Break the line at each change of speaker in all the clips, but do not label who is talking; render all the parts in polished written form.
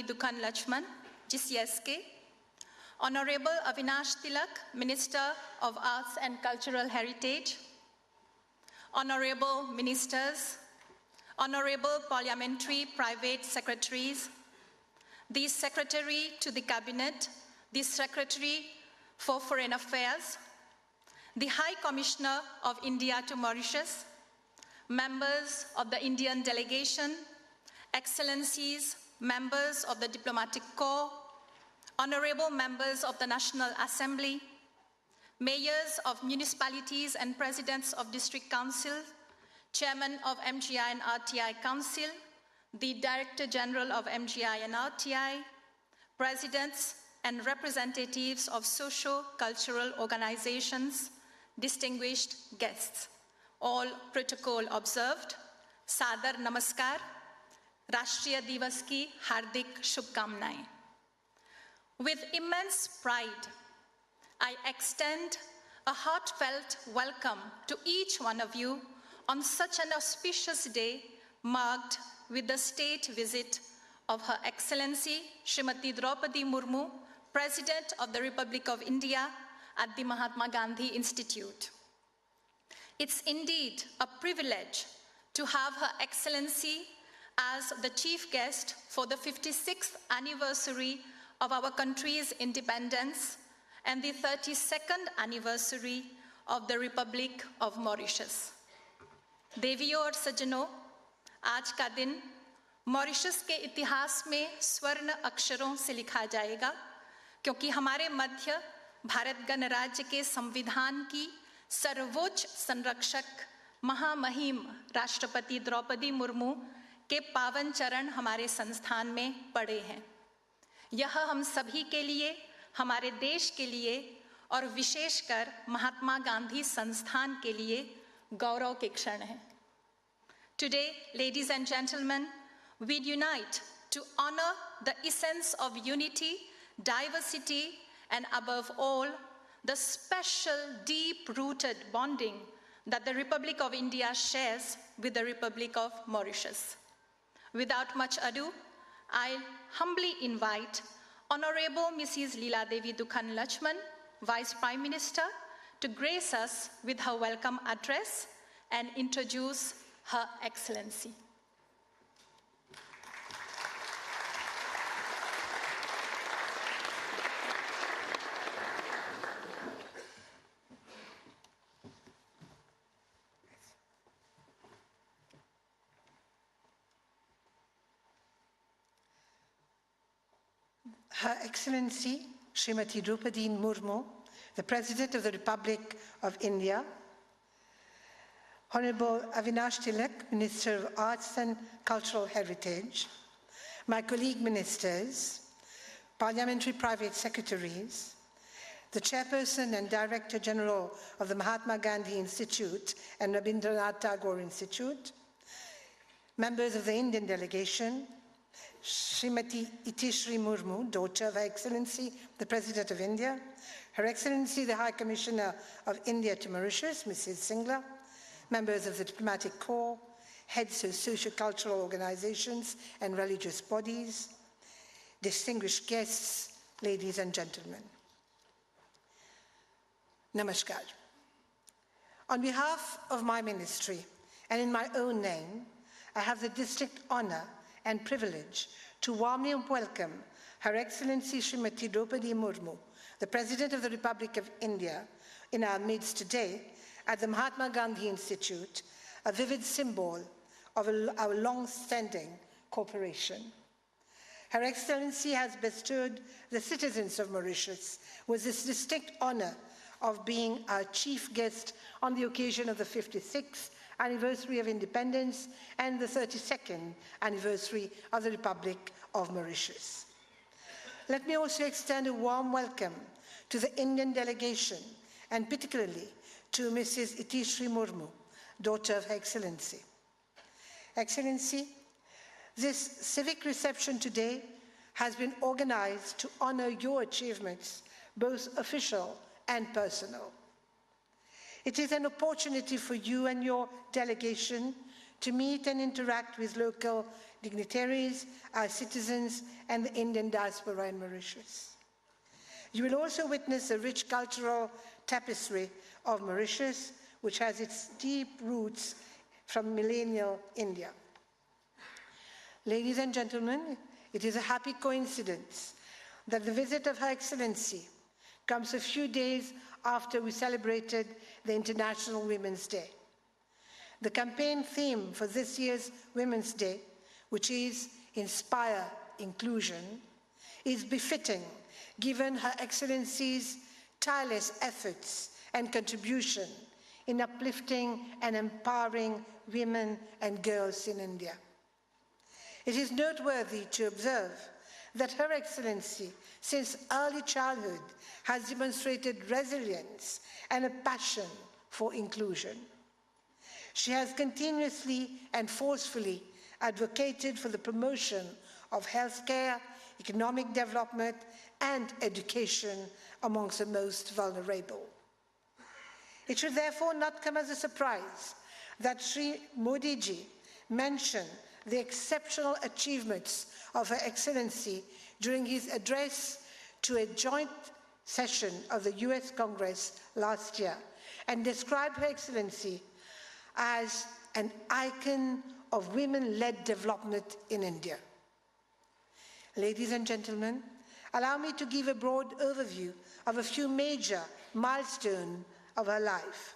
Devi Dukhan Lachman, GCSK, Honorable Avinash Tilak, Minister of Arts and Cultural Heritage, Honorable Ministers, Honorable Parliamentary Private Secretaries, the Secretary to the Cabinet, the Secretary for Foreign Affairs, the High Commissioner of India to Mauritius, members of the Indian delegation, Excellencies, members of the Diplomatic Corps, honorable members of the National Assembly, mayors of municipalities and presidents of district council, chairman of MGI and RTI Council, the Director General of MGI and RTI, presidents and representatives of socio-cultural organizations, distinguished guests, all protocol observed, Sadar Namaskar, Rashtriya Divas ki Hardik Shubhkamnaएं. With immense pride, I extend a heartfelt welcome to each one of you on such an auspicious day marked with the state visit of Her Excellency Srimati Droupadi Murmu, President of the Republic of India at the Mahatma Gandhi Institute. It's indeed a privilege to have Her Excellency as the chief guest for the 56th anniversary of our country's independence and the 32nd anniversary of the Republic of Mauritius. देवियों और सज्जनों, आज का दिन Mauritius के इतिहास में स्वर्ण अक्षरों से लिखा जाएगा क्योंकि हमारे मध्य भारत गणराज्य के संविधान की सर्वोच्च संरक्षक महामहिम राष्ट्रपति द्रौपदी मुर्मू के पावन चरण हमारे संस्थान में पड़े हैं। यह हम सभी के लिए, हमारे देश के लिए और विशेषकर महात्मा गांधी संस्थान के लिए गौरव के क्षण है। Today, ladies and gentlemen, we unite to honor the essence of unity, diversity, and above all, the special deep-rooted bonding that the Republic of India shares with the Republic of Mauritius. Without much ado, I humbly invite Honorable Mrs. Leela Devi Dukhan Lachman, Vice Prime Minister, to grace us with her welcome address and introduce Her Excellency.
Her Excellency Srimati Droupadi Murmu, the President of the Republic of India, Honorable Avinash Tilak, Minister of Arts and Cultural Heritage, my colleague ministers, parliamentary private secretaries, the Chairperson and Director General of the Mahatma Gandhi Institute and Rabindranath Tagore Institute, members of the Indian delegation, Srimati Itishri Murmu, daughter of Her Excellency, the President of India, Her Excellency, the High Commissioner of India to Mauritius, Mrs. Singla, members of the Diplomatic Corps, heads of socio-cultural organizations and religious bodies, distinguished guests, ladies and gentlemen. Namaskar. On behalf of my ministry and in my own name, I have the distinct honor and privilege to warmly welcome Her Excellency Srimati Droupadi Murmu, the President of the Republic of India, in our midst today at the Mahatma Gandhi Institute, a vivid symbol of our long-standing cooperation. Her Excellency has bestowed the citizens of Mauritius with this distinct honor of being our chief guest on the occasion of the 56th anniversary of independence and the 32nd anniversary of the Republic of Mauritius. Let me also extend a warm welcome to the Indian delegation and particularly to Mrs. Itishri Murmu, daughter of Her Excellency. Excellency, this civic reception today has been organized to honor your achievements, both official and personal. It is an opportunity for you and your delegation to meet and interact with local dignitaries, our citizens, and the Indian diaspora in Mauritius. You will also witness a rich cultural tapestry of Mauritius, which has its deep roots from millennial India. Ladies and gentlemen, it is a happy coincidence that the visit of Her Excellency comes a few days after we celebrated the International Women's Day. The campaign theme for this year's Women's Day, which is Inspire Inclusion, is befitting given Her Excellency's tireless efforts and contribution in uplifting and empowering women and girls in India. It is noteworthy to observe that Her Excellency, since early childhood, has demonstrated resilience and a passion for inclusion. She has continuously and forcefully advocated for the promotion of healthcare, economic development, and education amongst the most vulnerable. It should therefore not come as a surprise that Sri Modi ji mentioned the exceptional achievements of Her Excellency during his address to a joint session of the US Congress last year, and described Her Excellency as an icon of women-led development in India. Ladies and gentlemen, allow me to give a broad overview of a few major milestones of her life.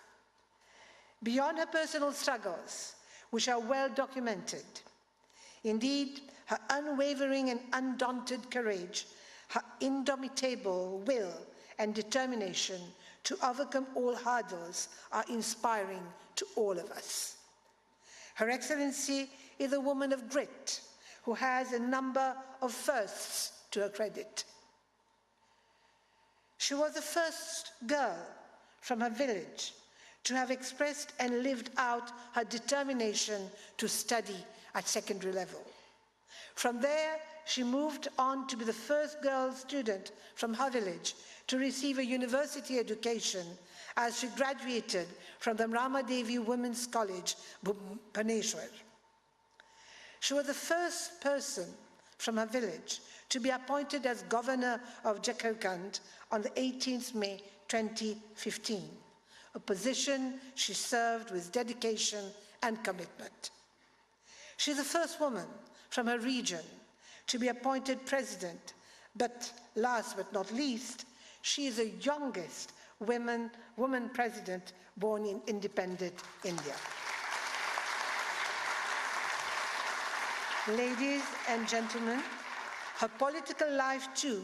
Beyond her personal struggles, which are well documented, indeed, her unwavering and undaunted courage, her indomitable will and determination to overcome all hurdles are inspiring to all of us. Her Excellency is a woman of grit who has a number of firsts to her credit. She was the first girl from her village to have expressed and lived out her determination to study at secondary level. From there, she moved on to be the first girl student from her village to receive a university education as she graduated from the Ramadevi Women's College, Bhubaneswar. She was the first person from her village to be appointed as governor of Jharkhand on the 18th May 2015, a position she served with dedication and commitment. She's the first woman from her region to be appointed president, but last but not least, she is the youngest woman president born in independent India. Ladies and gentlemen, her political life too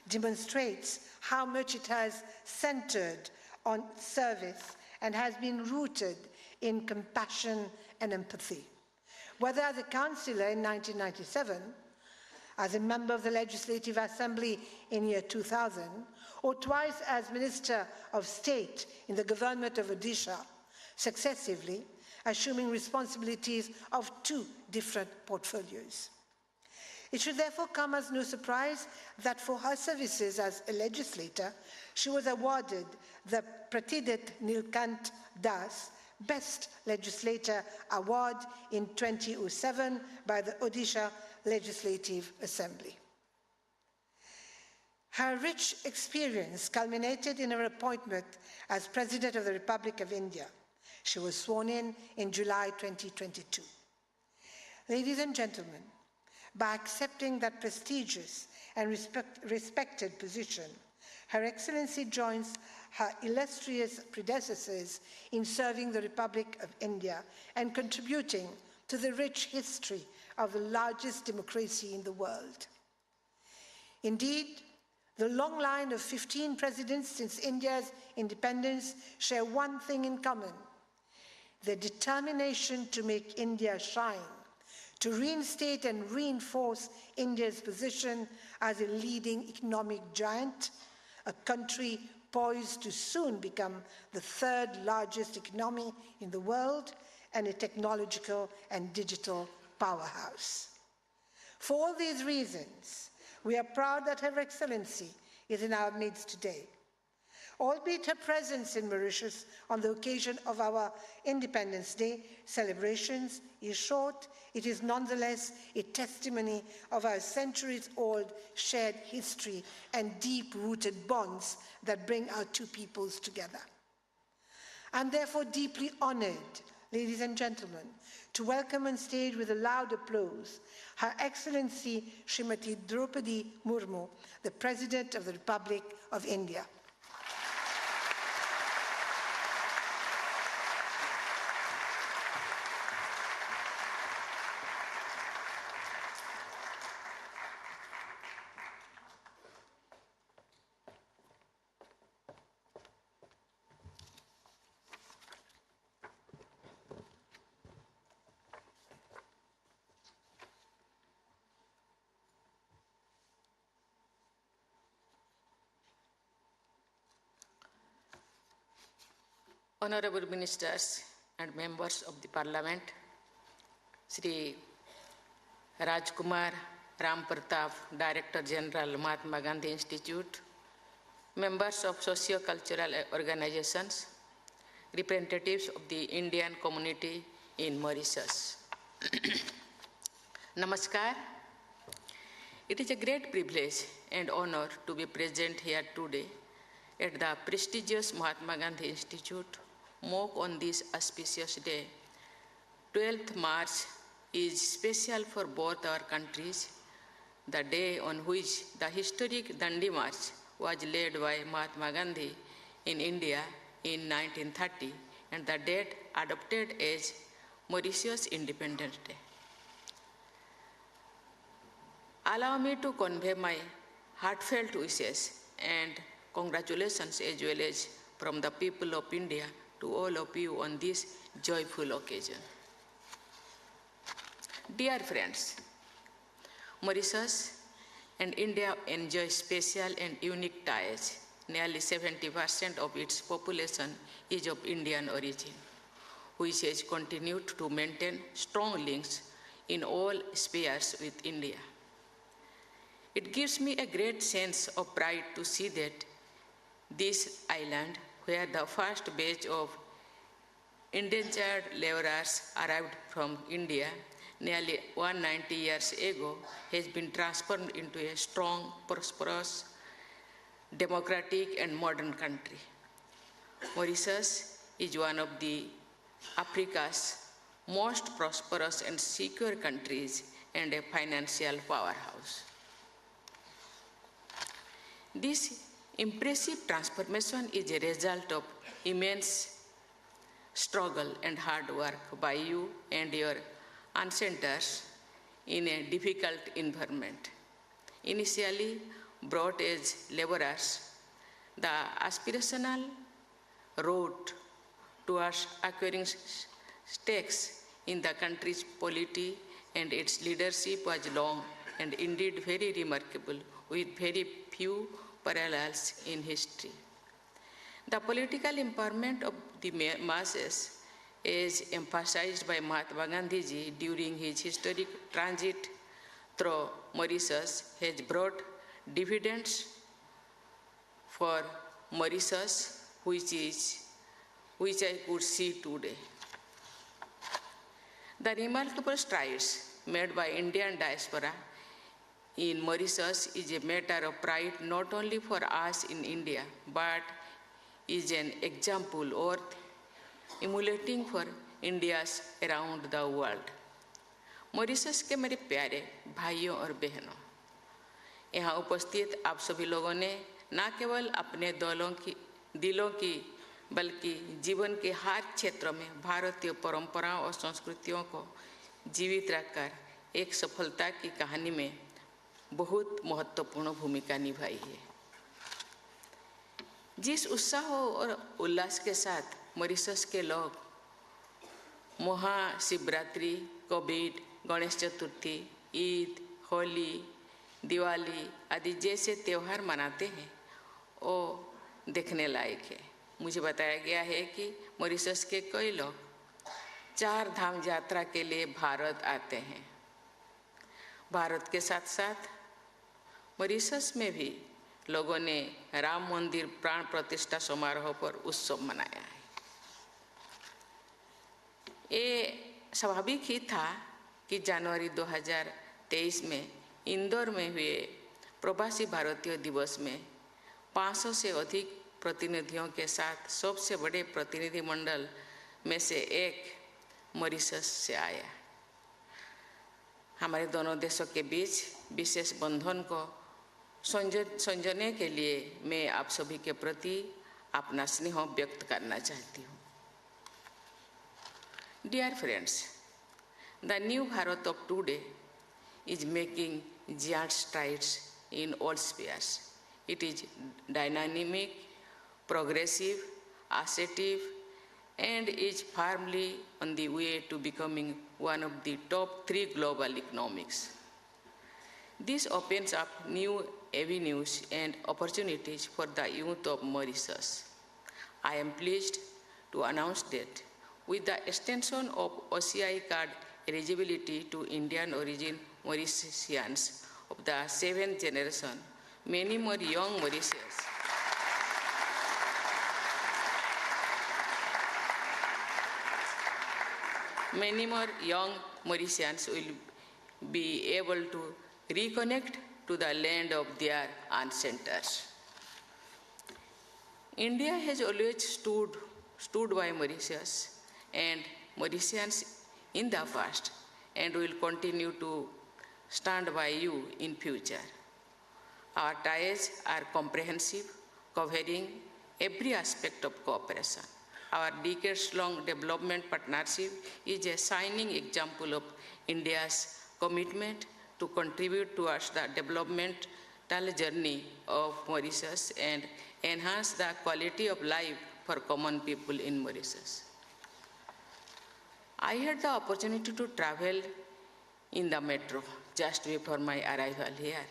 demonstrates how much it has centered on service and has been rooted in compassion and empathy. Whether as a councillor in 1997, as a member of the Legislative Assembly in year 2000, or twice as Minister of State in the government of Odisha, successively assuming responsibilities of 2 different portfolios. It should therefore come as no surprise that for her services as a legislator, she was awarded the Pratidit Nilkant Das Best Legislator Award in 2007 by the Odisha Legislative Assembly. Her rich experience culminated in her appointment as President of the Republic of India. She was sworn in July 2022. Ladies and gentlemen, by accepting that prestigious and respected position, Her Excellency joins her illustrious predecessors in serving the Republic of India and contributing to the rich history of the largest democracy in the world. Indeed, the long line of 15 presidents since India's independence share one thing in common: their determination to make India shine, to reinstate and reinforce India's position as a leading economic giant, a country poised to soon become the 3rd largest economy in the world and a technological and digital powerhouse. For all these reasons, we are proud that Her Excellency is in our midst today. Albeit her presence in Mauritius on the occasion of our Independence Day celebrations is short, it is nonetheless a testimony of our centuries-old shared history and deep-rooted bonds that bring our two peoples together. I'm therefore deeply honored, ladies and gentlemen, to welcome on stage with a loud applause Her Excellency Srimati Droupadi Murmu, the President of the Republic of India.
Honorable Ministers and Members of the Parliament, Sri Rajkumar Ram Pratap, Director General, Mahatma Gandhi Institute, members of socio-cultural organizations, representatives of the Indian community in Mauritius. Namaskar. It is a great privilege and honor to be present here today at the prestigious Mahatma Gandhi Institute, Moka, on this auspicious day. 12th March is special for both our countries, the day on which the historic Dandi March was led by Mahatma Gandhi in India in 1930, and the date adopted as Mauritius Independence Day. Allow me to convey my heartfelt wishes and congratulations as well as from the people of India to all of you on this joyful occasion. Dear friends, Mauritius and India enjoy special and unique ties. Nearly 70% of its population is of Indian origin, which has continued to maintain strong links in all spheres with India. It gives me a great sense of pride to see that this island, where the first batch of indentured laborers arrived from India nearly 190 years ago, has been transformed into a strong, prosperous, democratic and modern country. Mauritius is one of the Africa's most prosperous and secure countries and a financial powerhouse. This impressive transformation is a result of immense struggle and hard work by you and your ancestors in a difficult environment. Initially brought as laborers, the aspirational road towards acquiring stakes in the country's polity and its leadership was long and indeed very remarkable, with very few parallels in history. The political empowerment of the masses, as emphasized by Mahatma Gandhi ji during his historic transit through Mauritius, has brought dividends for Mauritius, which I could see today. The remarkable strides made by Indian diaspora in Mauritius is a matter of pride not only for us in India, but is an example worth emulating for Indians around the world. Mauritius के मेरे प्यारे भाइयों और बहनों, यहाँ उपस्थित आप सभी लोगों ने न केवल अपने दिलों की बल्कि जीवन के हर क्षेत्र में भारतीय परंपराओं और संस्कृतियों को जीवित रखकर एक सफलता की कहानी में बहुत महत्वपूर्ण भूमिका निभाई है। जिस उत्साह और उल्लास के साथ मॉरिशस के लोग महाशिवरात्रि, कोविड, गणेश चतुर्थी, ईद, होली, दिवाली आदि जैसे त्यौहार मनाते हैं वो देखने लायक है। मुझे बताया गया है कि मॉरिशस के कई लोग 4 धाम यात्रा के लिए भारत आते हैं। भारत के साथ साथ मॉरिशस में भी लोगों ने राम मंदिर प्राण प्रतिष्ठा समारोह पर उत्सव मनाया है। ये स्वाभाविक ही था कि जनवरी 2023 में इंदौर में हुए प्रवासी भारतीय दिवस में 500 से अधिक प्रतिनिधियों के साथ सबसे बड़े प्रतिनिधिमंडल में से एक मॉरिशस से आया। हमारे दोनों देशों के बीच विशेष बंधन को संजोने के लिए मैं आप सभी के प्रति अपना स्नेह व्यक्त करना चाहती हूँ। Dear friends, the new Bharat of today is making giant strides in all spheres. It is dynamic, progressive, assertive, and is firmly on the way to becoming one of the top 3 global economies. This opens up new avenues and opportunities for the youth of Mauritius. I am pleased to announce that with the extension of OCI card eligibility to Indian origin Mauritians of the 7th generation, many more young Mauritians will be able to reconnect to the land of their ancestors. India has always stood by Mauritius and Mauritians in the past and will continue to stand by you in future. Our ties are comprehensive, covering every aspect of cooperation. Our decades-long development partnership is a shining example of India's commitment to contribute towards the developmental journey of Mauritius and enhance the quality of life for common people in Mauritius. I had the opportunity to travel in the metro just before my arrival here,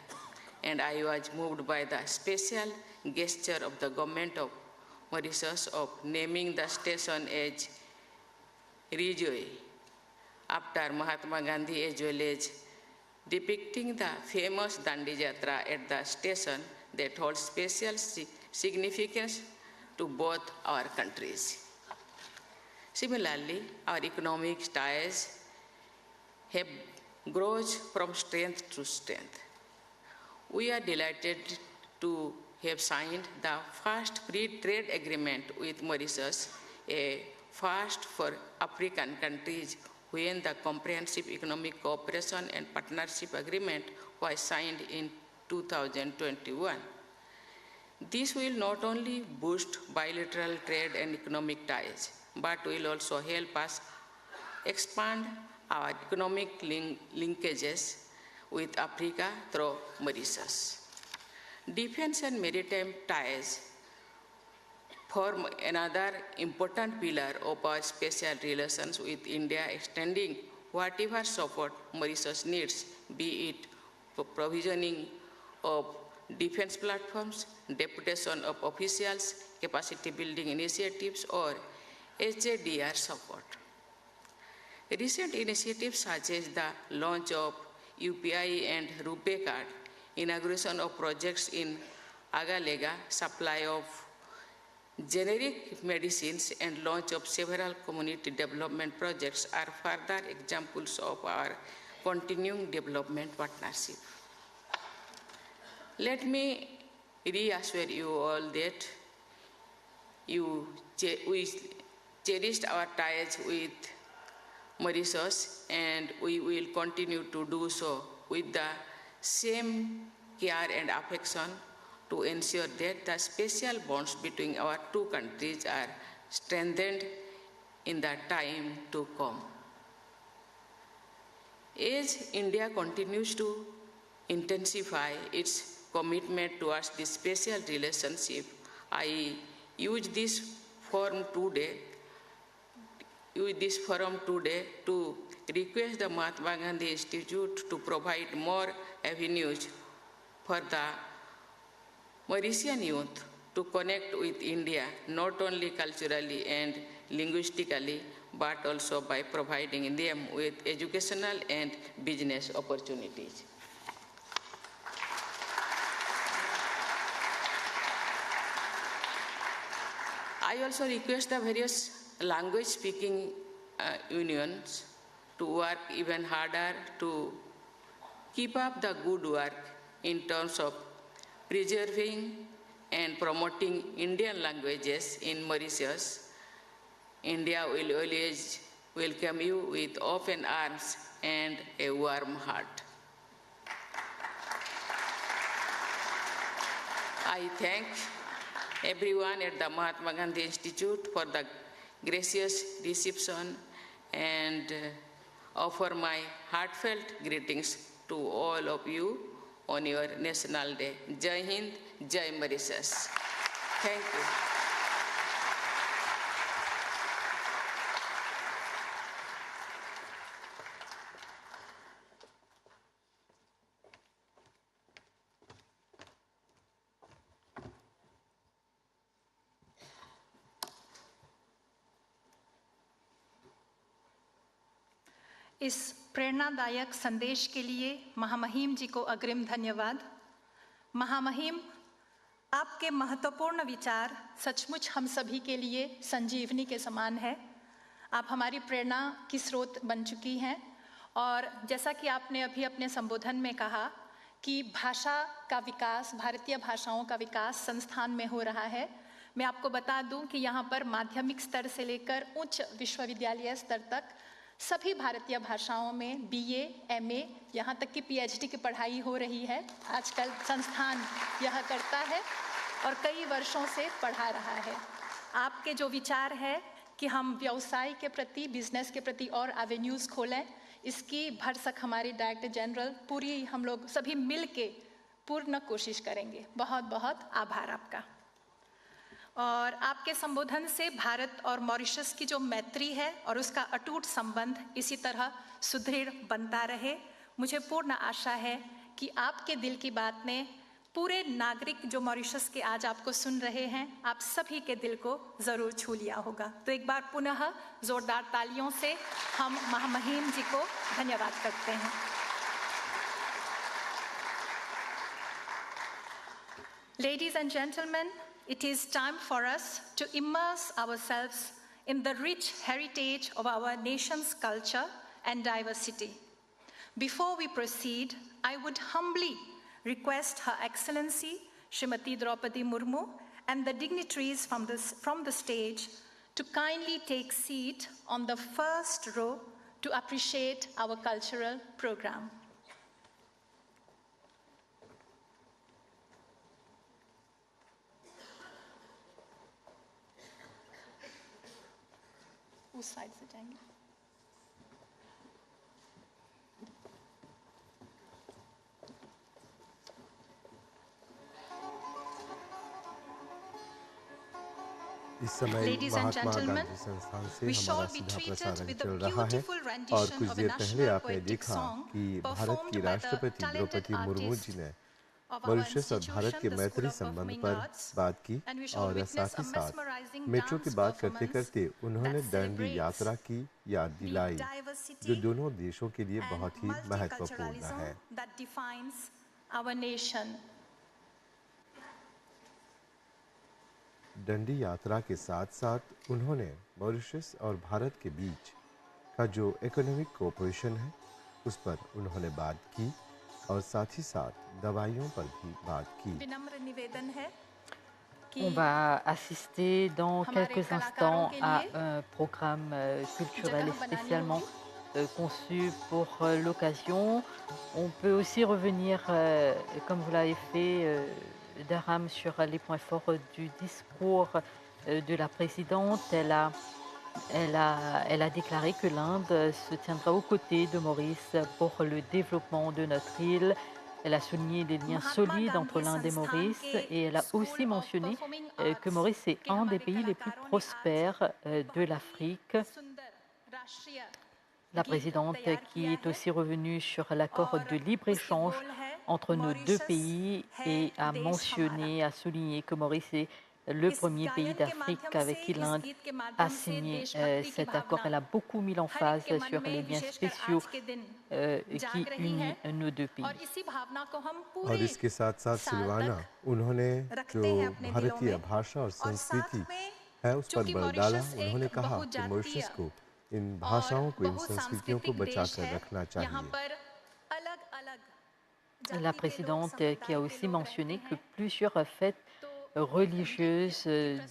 and I was moved by the special gesture of the government of Mauritius of naming the station as Rijoi after Mahatma Gandhi, as well as depicting the famous Dandi Jatra at the station that holds special significance to both our countries. Similarly, our economic ties have grown from strength to strength. We are delighted to have signed the first free trade agreement with Mauritius, a first for African countries, when the Comprehensive Economic Cooperation and Partnership Agreement was signed in 2021. This will not only boost bilateral trade and economic ties, but will also help us expand our economic linkages with Africa through Mauritius. Defense and maritime ties form another important pillar of our special relations with India, extending whatever support Mauritius needs, be it for provisioning of defense platforms, deputation of officials, capacity building initiatives, or HJDR support. Recent initiatives such as the launch of UPI and RuPay card, inauguration of projects in Agalega, supply of generic medicines, and launch of several community development projects are further examples of our continuing development partnership. Let me reassure you all that we cherished our ties with Mauritius, and we will continue to do so with the same care and affection to ensure that the special bonds between our two countries are strengthened in the time to come. As India continues to intensify its commitment towards this special relationship, I use this forum today to request the Mahatma Gandhi Institute to provide more avenues for the Mauritian youth to connect with India, not only culturally and linguistically, but also by providing them with educational and business opportunities. I also request the various language speaking unions to work even harder to keep up the good work in terms of preserving and promoting Indian languages in Mauritius. India will always welcome you with open arms and a warm heart. I thank everyone at the Mahatma Gandhi Institute for the gracious reception and offer my heartfelt greetings to all of you on your National Day. Jai Hind, Jai Mauritius. Thank you.
इस प्रेरणादायक संदेश के लिए महामहिम जी को अग्रिम धन्यवाद। महामहिम, आपके महत्वपूर्ण विचार सचमुच हम सभी के लिए संजीवनी के समान है। आप हमारी प्रेरणा की स्रोत बन चुकी हैं और जैसा कि आपने अभी अपने संबोधन में कहा कि भाषा का विकास, भारतीय भाषाओं का विकास संस्थान में हो रहा है। मैं आपको बता दूं कि यहाँ पर माध्यमिक स्तर से लेकर उच्च विश्वविद्यालय स्तर तक सभी भारतीय भाषाओं में BA, MA, यहाँ तक कि PhD की पढ़ाई हो रही है। आजकल संस्थान यह करता है और कई वर्षों से पढ़ा रहा है। आपके जो विचार है कि हम व्यवसाय के प्रति, बिजनेस के प्रति और एवेन्यूज़ खोलें, इसकी भरसक हमारी डायरेक्टर जनरल पूरी हम लोग सभी मिल के पूर्ण कोशिश करेंगे। बहुत बहुत आभार आपका। और आपके संबोधन से भारत और मॉरिशस की जो मैत्री है और उसका अटूट संबंध इसी तरह सुदृढ़ बनता रहे। मुझे पूर्ण आशा है कि आपके दिल की बात ने पूरे नागरिक जो मॉरिशस के आज आपको सुन रहे हैं, आप सभी के दिल को ज़रूर छू लिया होगा। तो एक बार पुनः ज़ोरदार तालियों से हम महामहिम जी को धन्यवाद करते हैं। Ladies and gentlemen, it is time for us to immerse ourselves in the rich heritage of our nation's culture and diversity. Before we proceed, I would humbly request Her Excellency Srimati Droupadi Murmu and the dignitaries from the stage to kindly take seat on the first row to appreciate our cultural program. उस side से जाएंगे।
इस समय महात्मा गांधी संस्थान से हमारा सीधा प्रसारण चल रहा है और कुछ देर पहले आपने देखा कि भारत की राष्ट्रपति द्रौपदी मुर्मू जी ने मॉरिशस और भारत के मैत्री संबंध पर बात की और साथ ही साथ मेट्रो की बात करते करते उन्होंने दांडी यात्रा की याद दिलाई जो दोनों देशों के लिए बहुत ही महत्वपूर्ण है। दांडी यात्रा के साथ साथ उन्होंने मॉरिशस और भारत के बीच का जो इकोनॉमिक कोऑपरेशन है उस पर उन्होंने बात की और साथ ही साथ दवाइयों पर भी बात की।
विनम्र निवेदन है कि
On va assister dans quelques instants à un programme culturel spécialement conçu pour l'occasion. On peut aussi revenir, comme vous l'avez fait, Dharam, sur les points forts du discours de la présidente. Elle a déclaré que l'Inde se tiendra aux côtés de Maurice pour le développement de notre île. Elle a souligné les liens solides entre l'Inde et Maurice et elle a aussi mentionné que Maurice est un des pays les plus prospères de l'Afrique. La présidente, qui est aussi revenue sur l'accord de libre-échange entre nos deux pays, et a mentionné, a souligné que Maurice est le premier pays d'Afrique avec qui l'Inde a signé cet accord. Elle a beaucoup mis l'emphase sur les liens spéciaux qui unissent nos deux pays.
और इसके साथ साथ सिलवाना, उन्होंने जो भारतीय भाषा और संस्कृति है उस पर बल डाला। उन्होंने कहा कि मॉरिशस को इन भाषाओं को, इन संस्कृतियों को बचाकर रखना चाहिए।
La présidente qui a aussi mentionné que plusieurs fêtes religieuses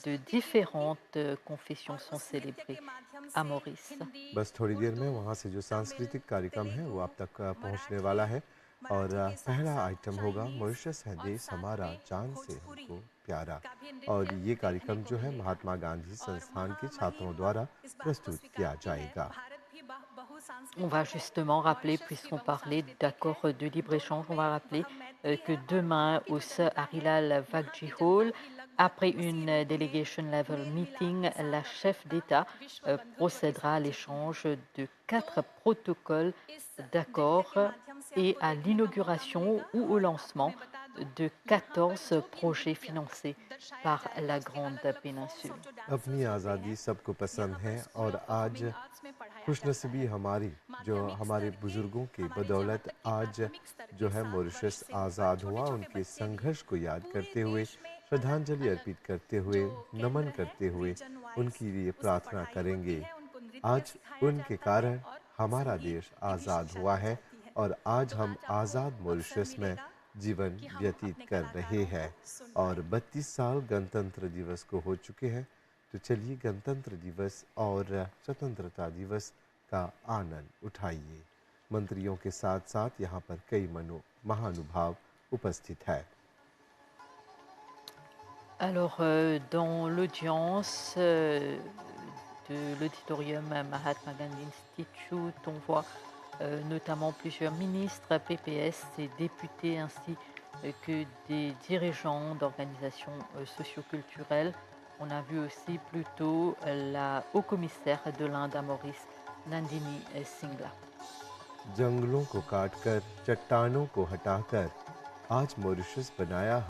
de différentes confessions sont célébrées à Maurice.
बस थोड़ी देर में वहाँ से जो सांस्कृतिक कार्यक्रम है वो आप तक पहुँचने वाला है और पहला आइटम होगा मॉरिशस है देश हमारा, जान से हमको प्यारा। और ये कार्यक्रम जो है महात्मा गांधी संस्थान के छात्रों द्वारा प्रस्तुत किया जाएगा।
On va justement rappeler, puisqu'on parlait d'accord de libre-échange, on va rappeler que demain au Sir Arilal Vakji Hall, après une delegation level meeting, la chef d'État procédera à l'échange de 4 protocoles d'accord et à l'inauguration ou au lancement de 14 projets financés par la Grande Péninsule.
अपनी आज़ादी सबको पसंद है और आज खुशनसीबी हमारी जो हमारे बुजुर्गों के बदौलत आज जो है मॉरिशस आज़ाद हुआ। उनके संघर्ष को याद करते हुए, श्रद्धांजलि अर्पित करते हुए, नमन करते हुए उनकी लिए प्रार्थना करेंगे। आज उनके कारण हमारा देश आज़ाद हुआ है और आज हम आज़ाद मॉरिशस में जीवन व्यतीत कर रहे हैं और 32 साल गणतंत्र दिवस को हो चुके हैं। तो चलिए गणतंत्र दिवस और स्वतंत्रता दिवस का आनंद उठाइए। मंत्रियों के साथ साथ यहाँ पर कई महानुभाव उपस्थित हैं।
Alors, dans l'audience de l'auditorium Mahatma Gandhi Institute, on voit notamment plusieurs ministres, PPS et députés, ainsi que des dirigeants d'organisations socioculturelles. On a vu aussi plutôt la haut-commissaire de l'Inde à Maurice, Nandini Singla.
जंगलों को काटकर, चट्टानों को हटाकर आज Mauritius बनाया